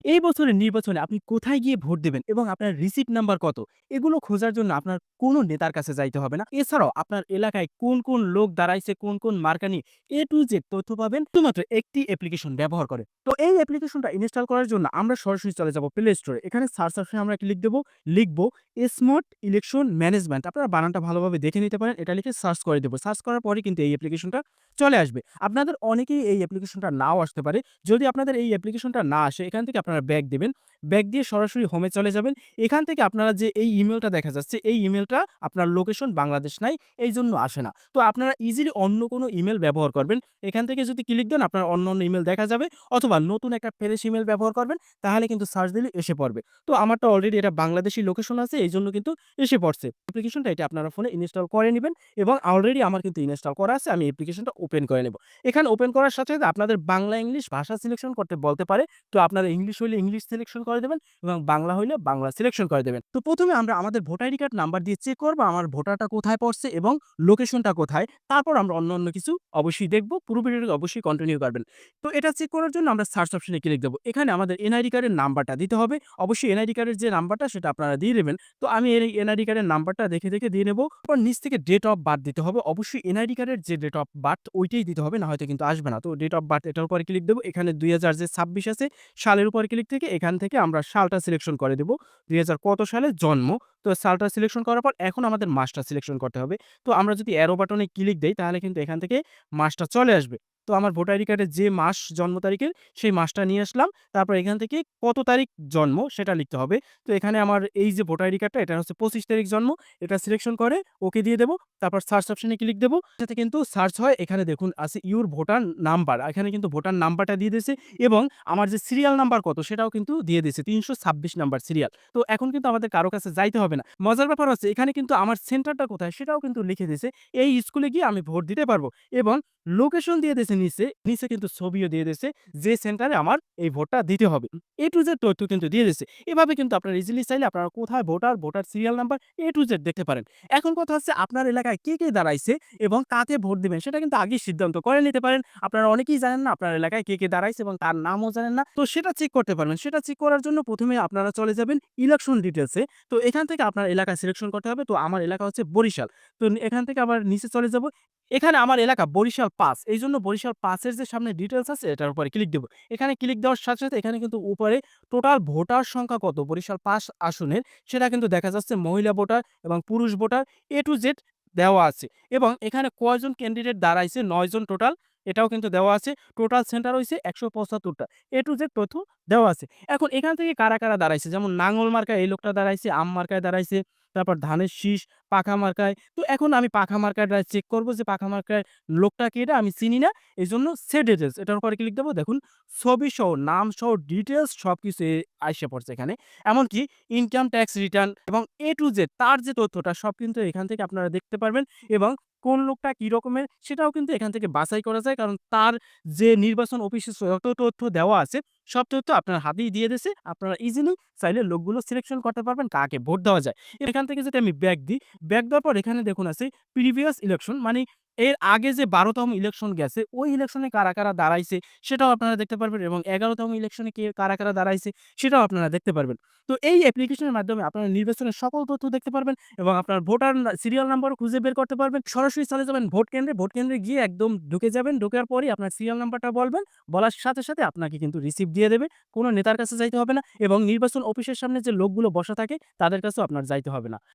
এই বছরের নির্বাচনে আপনি কোথায় গিয়ে ভোট দেবেন এবং আপনার রিসিপ্ট নাম্বার কত? এগুলো খোঁজার জন্য আপনার কোনো নেতার কাছে যাইতে হবে না। এছাড়াও আপনার এলাকায় কোন লোক দাঁড়াইছে, কোন মার্কা নিয়ে A to Z তথ্য পাবেন শুধুমাত্র একটি অ্যাপ্লিকেশন ব্যবহার করে। তো এই অ্যাপ্লিকেশনটা ইনস্টল করার জন্য আমরা সরাসরি চলে যাব প্লে স্টোরে। এখানে সার্চ অপশনে আমরা ক্লিক দেব। লিখব স্মার্ট ইলেকশন ম্যানেজমেন্ট। আপনারা বানানটা ভালোভাবে দেখে নিতে পারেন। এটা লিখে সার্চ করে দেব। সার্চ করার পরে কিন্তু এই অ্যাপ্লিকেশনটা চলে আসবে। আপনাদের অনেকেই এই অ্যাপ্লিকেশনটা নাও আসতে পারে। যদি আপনাদের এই অ্যাপ্লিকেশনটা না আসে, এখান থেকে আপনারা ব্যাক দিবেন। ব্যাক দিয়ে সরাসরি হোমে চলে যাবেন। এখান থেকে আপনারা যে এই ইমেইলটা দেখা যাচ্ছে, এই ইমেইলটা আপনার লোকেশন বাংলাদেশ নাই, এইজন্য আসে না। তো আপনারা ইজিলি অন্য কোনো ইমেইল ব্যবহার করবেন। এখান থেকে যদি ক্লিক দেন আপনার অন্য ইমেইল দেখা যাবে, অথবা নতুন একটা ফ্রেশ ইমেইল ব্যবহার করবেন, তাহলে কিন্তু সার্চ দিলে এসে পড়বে। তো আমারটা অলরেডি এটা বাংলাদেশী লোকেশন আছে, এইজন্য কিন্তু এসে পড়ছে। অ্যাপ্লিকেশনটা এটা আপনারা ফোনে ইনস্টল করে নিবেন এবং অলরেডি আমার কিন্তু ইনস্টল করা আছে। আমি অ্যাপ্লিকেশনটা ওপেন করে নেব। এখানে ওপেন করার সাথে আপনাদের বাংলা, ইংলিশ ভাষা সিলেকশন করতে বলতে পারে। তো আপনারা ইংলিশ হইলে ইংলিশ সিলেকশন করে দেবেন এবং বাংলা হইলে বাংলা সিলেকশন করে দেবেন। তো ১ম এ আমরা আমাদের ভোটার আইডি কার্ড নাম্বার দিয়ে চেক করব আমার ভোটারটা কোথায় পড়ছে এবং লোকেশনটা কোথায়। তারপর আমরা অন্য কিছু অবশ্যই দেখব। পুরো ভিডিওটা অবশ্যই কন্টিনিউ করবেন। তো এটা চেক করার জন্য আমরা সার্চ অপশনে ক্লিক দেব। এখানে আমাদের এনআইডি কার্ডের নাম্বারটা দিতে হবে। অবশ্যই এনআইডি কার্ডের যে নাম্বারটা সেটা আপনারা দিয়ে দিবেন। তো আমি এই এনআইডি কার্ডের নাম্বারটা দেখে দিয়ে নেব। তারপর নিচ থেকে ডেট অফ বার্থ দিতে হবে। অবশ্যই এনআইডি কার্ডের যে ডেট অফ বার্থ ওইটাই দিতে হবে, না হয়তো কিন্তু আসবে না। তো ডেট অফ বার্থ এটার উপরে ক্লিক দেব। এখানে ২০২৬ আছে, সালের উপরে ক্লিক থেকে এখান থেকে আমরা সালটা সিলেকশন করে দেব। ২০০০ কত সালে জন্ম। তো সালটা সিলেকশন করার পর এখন আমাদের মাসটা সিলেকশন করতে হবে। তো আমরা যদি অ্যারো বাটনে ক্লিক দেই তাহলে কিন্তু এখান থেকে মাসটা চলে আসবে। তো আমার ভোটার আইডি কার্ডের যে মাস জন্ম তারিখের সেই মাসটা নিয়ে আসলাম। তারপর এখান থেকে কত তারিখ জন্ম সেটা লিখতে হবে। তো এখানে আমার এই যে ভোটার আইডি কার্ডটা এটা হচ্ছে ২৫ তারিখ জন্ম। এটা সিলেকশন করে ওকে দিয়ে দেব। তারপর সার্চ অপশনে ক্লিক দেব। এটাতে কিন্তু সার্চ হয়। এখানে দেখুন আছে ইউর ভোটার নাম্বার। এখানে কিন্তু ভোটার নাম্বারটা দিয়ে দিয়েছে এবং আমার যে সিরিয়াল নাম্বার কত সেটাও কিন্তু দিয়ে দিয়েছে। ৩২৬ নাম্বার সিরিয়াল। তো এখন কিন্তু আমাদের কারো কাছে যাইতে হবে না। মজার ব্যাপার হচ্ছে এখানে কিন্তু আমার সেন্টারটা কোথায় সেটাও কিন্তু লিখে দিয়েছে। এই স্কুলে গিয়ে আমি ভোট দিতে পারবো এবং লোকেশন দিয়ে দিয়েছে নিচে কিন্তু ছবিও দিয়ে দিয়েছে যে সেন্টারে আমার এই ভোটটা দিতে হবে। A to Z তথ্য কিন্তু দিয়ে দিয়েছে। এভাবে কিন্তু আপনারা ইজিলি চাইলে আপনারা কোথায় voter serial number A to Z দেখতে পারেন। এখন কথা হচ্ছে আপনার এলাকায় কে দাঁড়াইছে এবং কাকে ভোট দিবেন সেটা কিন্তু আগেই সিদ্ধান্ত করে নিতে পারেন। আপনারা অনেকেই জানেন না আপনার এলাকায় কে দাঁড়াইছে এবং তার নামও জানেন না। তো সেটা চেক করতে পারবেন। সেটা চেক করার জন্য ১ম এ আপনারা চলে যাবেন ইলেকশন ডিটেইলস এ। তো এখান থেকে আপনার এলাকা সিলেকশন করতে হবে। তো আমার এলাকা হচ্ছে বরিশাল। তো এখান থেকে আবার নিচে চলে যাব। এখানে আমার এলাকা বরিশাল ৫। এইজন্য বরিশাল ৫ এর যে সামনে ডিটেইলস আছে এটার উপরে ক্লিক দেব। এখানে ক্লিক দেওয়ার সাথে এখানে কিন্তু উপরে টোটাল ভোটার সংখ্যা কত বরিশাল ৫ আসনের সেটা কিন্তু দেখা যাচ্ছে মহিলা ভোটার এবং পুরুষ ভোটার A to Z দেওয়া আছে এবং এখানে কয়জন ক্যান্ডিডেট দাঁড়াইছে ৯ জন টোটাল এটাও কিন্তু দেওয়া আছে। টোটাল সেন্টার হইছে ১৭৫ টা। A to Z তথ্য দেওয়া আছে। এখন এখান থেকে কারা দাঁড়াইছে যেমন নাঙ্গল মার্কায় এই লোকটা দাঁড়াইছে, আম মার্কায় দাঁড়াইছে, তারপর ধানের শীষ, পাখা মার্কায়। তো এখন আমি পাখা মার্কাটা চেক করব যে পাখা মার্কায় লোকটা কে এটা আমি চিনি না। এজন্য সেভ ডিটেইলস এটার উপরে ক্লিক দেব। দেখুন ছবিসহ, নামসহ ডিটেইলস সবকিছু আইসা পড়ছে এখানে। এমনকি ইনকাম ট্যাক্স রিটার্ন এবং A to Z তার যে তথ্যটা সব কিন্তু এখান থেকে আপনারা দেখতে পারবেন এবং কোন লোকটা কি রকমের সেটাও কিন্তু এখান থেকে বাছাই করা যায়। কারণ তার যে নির্বাচন অফিসে যত তথ্য দেওয়া আছে সব তথ্য আপনার হাতেই দিয়ে দিয়েছে। আপনারা ইজিলি চাইলে লোকগুলো সিলেকশন করতে পারবেন কাকে ভোট দেওয়া যায়। এখান থেকে যদি আমি ব্যাক দিই, ব্যাক দেওয়ার পর এখানে দেখুন আছে প্রিভিয়াস ইলেকশন মানে এর আগে যে ১২ তম ইলেকশন গেছে ওই ইলেকশনে কারা দাঁড়াইছে সেটাও আপনারা দেখতে পারবেন এবং ১১ তম ইলেকশনে কে কারা দাঁড়াইছে সেটাও আপনারা দেখতে পারবেন। তো এই অ্যাপ্লিকেশনের মাধ্যমে আপনারা নির্বাচনের সকল তথ্য দেখতে পারবেন এবং আপনার ভোটার সিরিয়াল নাম্বারও খুঁজে বের করতে পারবেন। সরাসরি চলে যাবেন ভোট কেন্দ্রে গিয়ে একদম ঢুকে যাবেন। ঢোকার পরেই আপনার সিরিয়াল নাম্বারটা বলবেন। বলার সাথে আপনাকে কিন্তু রিসিপ্ট দিয়ে দেবে। কোন নেতার কাছে যাইতে হবে না এবং নির্বাচন অফিসের সামনে যে লোকগুলো বসা থাকে তাদের কাছেও আপনার যাইতে হবে না।